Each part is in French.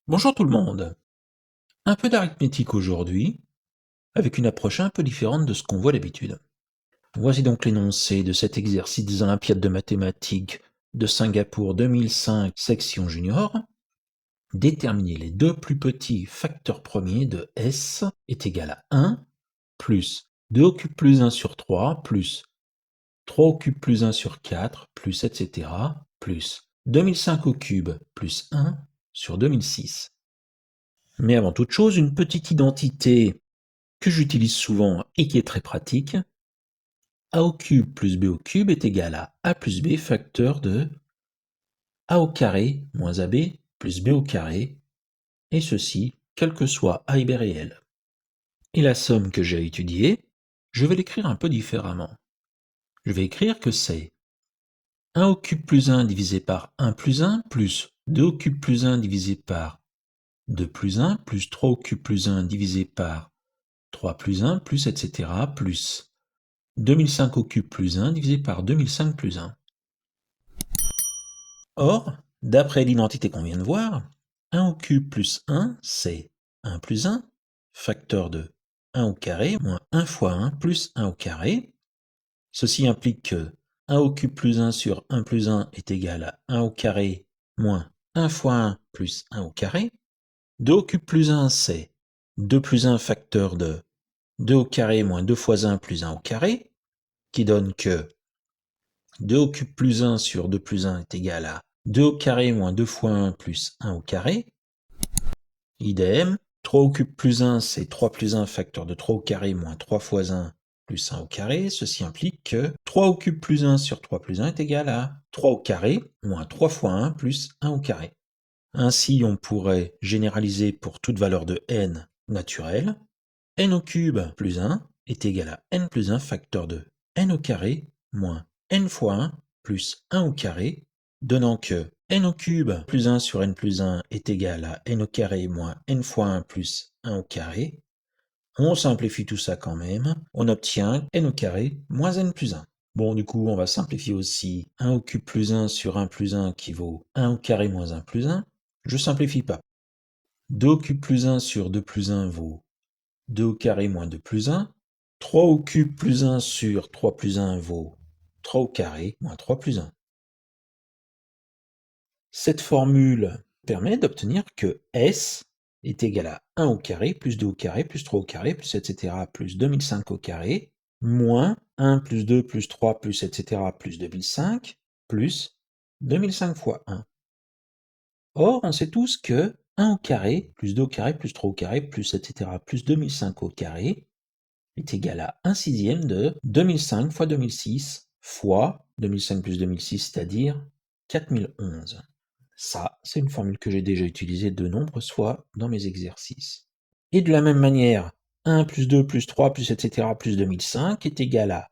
Bonjour tout le monde. Un peu d'arithmétique aujourd'hui, avec une approche un peu différente de ce qu'on voit d'habitude. Voici donc l'énoncé de cet exercice des Olympiades de mathématiques de Singapour 2005, section junior. Déterminer les deux plus petits facteurs premiers de S est égal à 1 plus 2 au cube plus 1 sur 3 plus 3 au cube plus 1 sur 4 plus etc. plus 2005 au cube plus 1 sur 2006. Mais avant toute chose, une petite identité que j'utilise souvent et qui est très pratique. A au cube plus b au cube est égal à a plus b facteur de a au carré moins ab plus b au carré, et ceci quel que soit a et b réel. Et la somme que j'ai étudiée, je vais l'écrire un peu différemment. Je vais écrire que c'est 1 au cube plus 1 divisé par 1 plus 1 plus 2 au cube plus 1 divisé par 2 plus 1 plus 3 au cube plus 1 divisé par 3 plus 1 plus etc. plus 2005 au cube plus 1 divisé par 2005 plus 1. Or, d'après l'identité qu'on vient de voir, 1 au cube plus 1, c'est 1 plus 1, facteur de 1 au carré, moins 1 fois 1 plus 1 au carré. Ceci implique que 1 au cube plus 1 sur 1 plus 1 est égal à 1 au carré moins 1 fois 1 plus 1 au carré. 2 au cube plus 1, c'est 2 plus 1 facteur de 2 au carré moins 2 fois 1 plus 1 au carré, qui donne que 2 au cube plus 1 sur 2 plus 1 est égal à 2 au carré moins 2 fois 1 plus 1 au carré. Idem, 3 au cube plus 1, c'est 3 plus 1 facteur de 3 au carré moins 3 fois 1 plus 1 au carré. Ceci implique que 3 au cube plus 1 sur 3 plus 1 est égal à 3 au carré moins 3 fois 1 plus 1 au carré. Ainsi, on pourrait généraliser pour toute valeur de n naturelle. N au cube plus 1 est égal à n plus 1 facteur de n au carré moins n fois 1 plus 1 au carré, donnant que n au cube plus 1 sur n plus 1 est égal à n au carré moins n fois 1 plus 1 au carré. On simplifie tout ça quand même, on obtient n au carré moins n plus 1. Bon, du coup, on va simplifier aussi 1 au cube plus 1 sur 1 plus 1 qui vaut 1 au carré moins 1 plus 1. Je simplifie pas. 2 au cube plus 1 sur 2 plus 1 vaut 2 au carré moins 2 plus 1. 3 au cube plus 1 sur 3 plus 1 vaut 3 au carré moins 3 plus 1. Cette formule permet d'obtenir que S est égal à 1 au carré plus 2 au carré plus 3 au carré plus etc. plus 2005 au carré moins 1 plus 2 plus 3 plus etc. plus 2005 plus 2005 fois 1. Or, on sait tous que 1 au carré plus 2 au carré plus 3 au carré plus etc. plus 2005 au carré est égal à 1 sixième de 2005 fois 2006 fois 2005 plus 2006, c'est-à-dire 4011. Ça, c'est une formule que j'ai déjà utilisée de nombreuses fois dans mes exercices. Et de la même manière, 1 plus 2 plus 3 plus etc. plus 2005 est égal à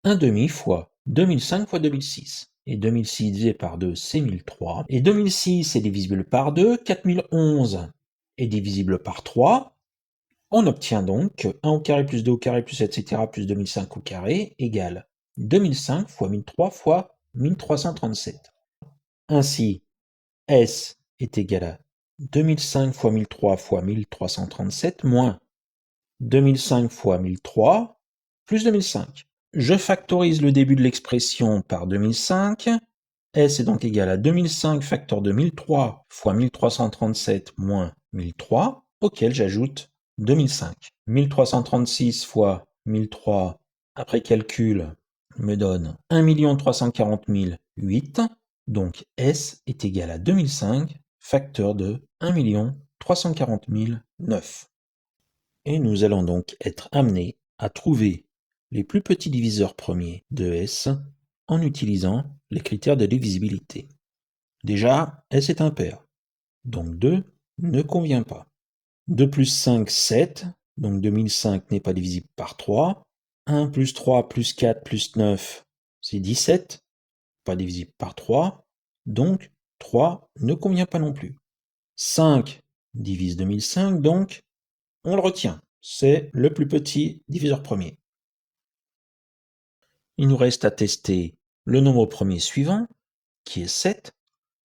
1 demi fois 2005 fois 2006. Et 2006 divisé par 2, c'est 1003. Et 2006 est divisible par 2, 4011 est divisible par 3. On obtient donc que 1 au carré plus 2 au carré plus etc. plus 2005 au carré égale 2005 fois 1003 fois 1337. Ainsi, S est égal à 2005 fois 1003 fois 1337 moins 2005 fois 1003 plus 2005. Je factorise le début de l'expression par 2005. S est donc égal à 2005 facteur de 1003 fois 1337 moins 1003, auquel j'ajoute 2005. 1336 fois 1003, après calcul, me donne 1 340 008. Donc S est égal à 2005 facteur de 1 340 009. Et nous allons donc être amenés à trouver les plus petits diviseurs premiers de S en utilisant les critères de divisibilité. Déjà, S est impair, donc 2 ne convient pas. 2 plus 5, 7, donc 2005 n'est pas divisible par 3. 1 plus 3 plus 4 plus 9, c'est 17, pas divisible par 3, donc 3 ne convient pas non plus. 5 divise 2005, donc on le retient, c'est le plus petit diviseur premier. Il nous reste à tester le nombre premier suivant, qui est 7.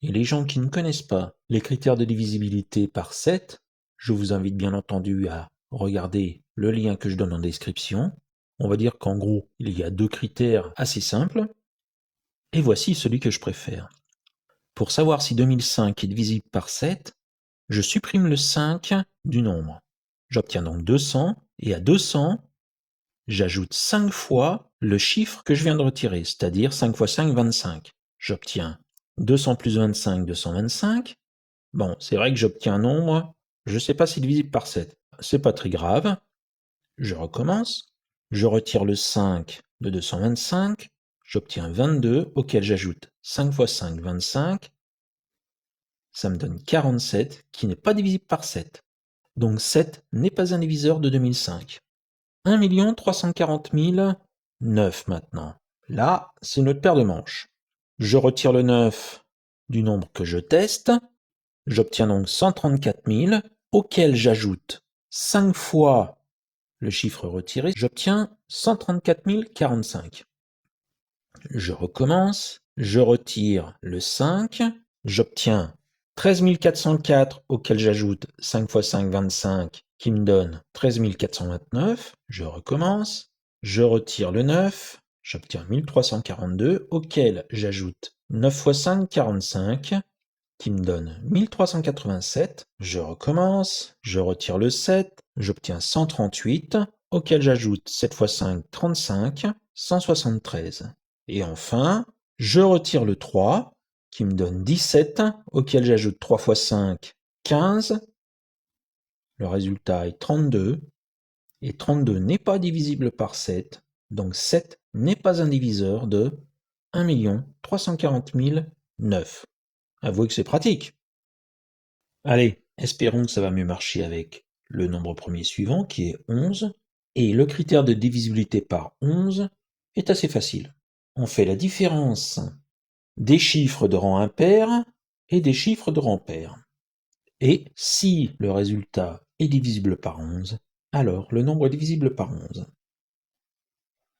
Et les gens qui ne connaissent pas les critères de divisibilité par 7, je vous invite bien entendu à regarder le lien que je donne en description. On va dire qu'en gros, il y a 2 critères assez simples. Et voici celui que je préfère. Pour savoir si 2005 est divisible par 7, je supprime le 5 du nombre. J'obtiens donc 200, et à 200, j'ajoute 5 fois le chiffre que je viens de retirer, c'est-à-dire 5 fois 5, 25. J'obtiens 200 plus 25, 225. Bon, c'est vrai que j'obtiens un nombre, je ne sais pas s'il est divisible par 7. C'est pas très grave. Je recommence. Je retire le 5 de 225. J'obtiens 22, auquel j'ajoute 5 fois 5, 25. Ça me donne 47, qui n'est pas divisible par 7. Donc 7 n'est pas un diviseur de 2005. 1 340 009 maintenant. Là, c'est notre paire de manches. Je retire le 9 du nombre que je teste. J'obtiens donc 134 000, auquel j'ajoute 5 fois le chiffre retiré. J'obtiens 134 045. Je recommence. Je retire le 5. J'obtiens 13 404, auquel j'ajoute 5 fois 5, 25, qui me donne 13 429. Je recommence. Je retire le 9. J'obtiens 1342, auquel j'ajoute 9 fois 5, 45, qui me donne 1387. Je recommence. Je retire le 7. J'obtiens 138, auquel j'ajoute 7 fois 5, 35, 173. Et enfin, je retire le 3, qui me donne 17, auquel j'ajoute 3 fois 5, 15. Le résultat est 32, et 32 n'est pas divisible par 7, donc 7 n'est pas un diviseur de 1 340 009. Avouez que c'est pratique. Allez, espérons que ça va mieux marcher avec le nombre premier suivant, qui est 11, et le critère de divisibilité par 11 est assez facile. On fait la différence des chiffres de rang impair et des chiffres de rang pair. Et si le résultat est divisible par 11, alors le nombre est divisible par 11.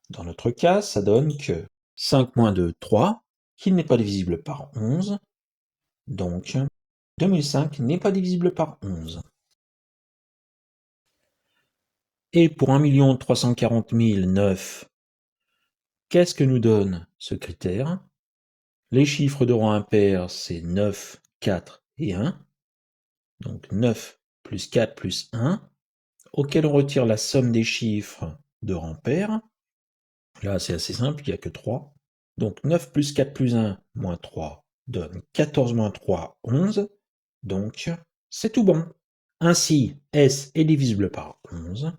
Dans notre cas, ça donne que 5 moins 2, 3, qui n'est pas divisible par 11, donc 2005 n'est pas divisible par 11. Et pour 1 340 009, qu'est-ce que nous donne ce critère? Les chiffres de rang impair, c'est 9, 4 et 1. Donc 9 plus 4 plus 1, auquel on retire la somme des chiffres de rang pair. Là, c'est assez simple, il n'y a que 3. Donc 9 plus 4 plus 1 moins 3 donne 14 moins 3, 11. Donc, c'est tout bon. Ainsi, S est divisible par 11.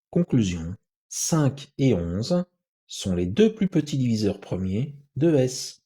Conclusion, 5 et 11 sont les deux plus petits diviseurs premiers de S.